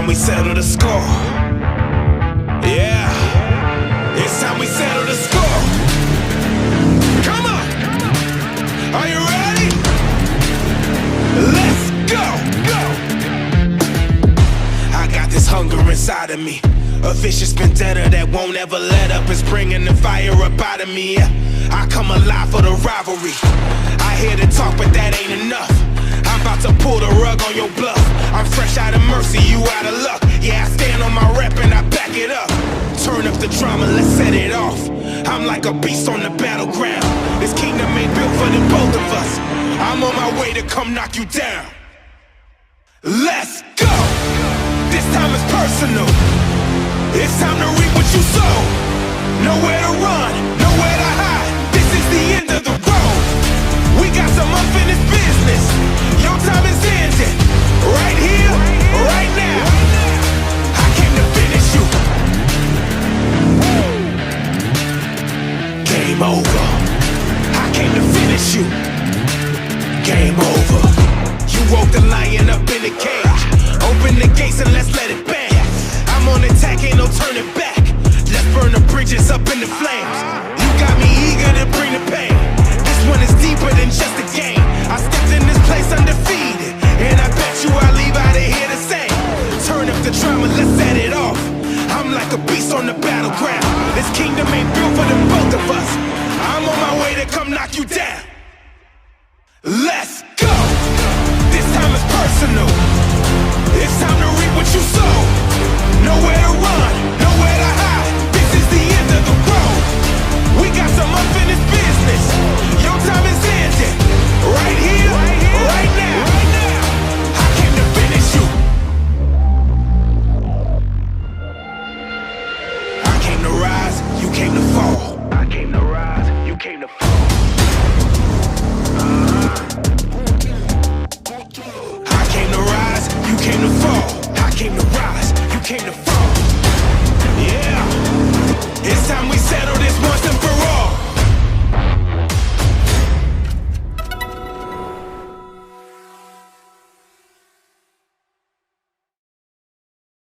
time we settle the score. Yeah, it's time we settle the score. Come on, are you ready? Let's go, go. I got this hunger inside of me, a vicious vendetta that won't ever let up. It's bringing the fire up out of me. Yeah, I come alive for the rivalry. I hear the talk, but that ain't enough. I'm about to pull the rug on your bluff. I'm fresh out of mercy, you out of luck. Yeah, I stand on my rep and I back it up. Turn up the drama, let's set it off. I'm like a beast on the battleground. This kingdom ain't built for the both of us. I'm on my way to come knock you down. Let's go! This time is personal. It's time to reap what you sow. Nowhere to run, nowhere to hide. This is the end of the road. We got some unfinished business. Your time is ending. Right here, right now. I came to finish you. Game over. I came to finish you. Game over. You woke the lion up in the cage. Open the gates and let's let it bang. I'm on attack, ain't no turning back. Let's burn the bridges up in the flames. You got me eager to bring the pain. This one is deeper than just a game. I stepped in this place undefeated, and I bet you I'll leave out of here the same. Turn up the drama, let's set it off. I'm like a beast on the battleground. This kingdom ain't built for the both of us. I'm on my way to come knock you down. Let's go! This time is personal. It's time to reap what you sow. Nowhere to run, nowhere to hide. This is the end of the road. We got some unfinished business. Your time is ending. Right here, right now. I came to finish you. I came to rise, you came to fall. I came to rise, you came to fall. I came to rise, you came to fall. I came to rise, you came to fall.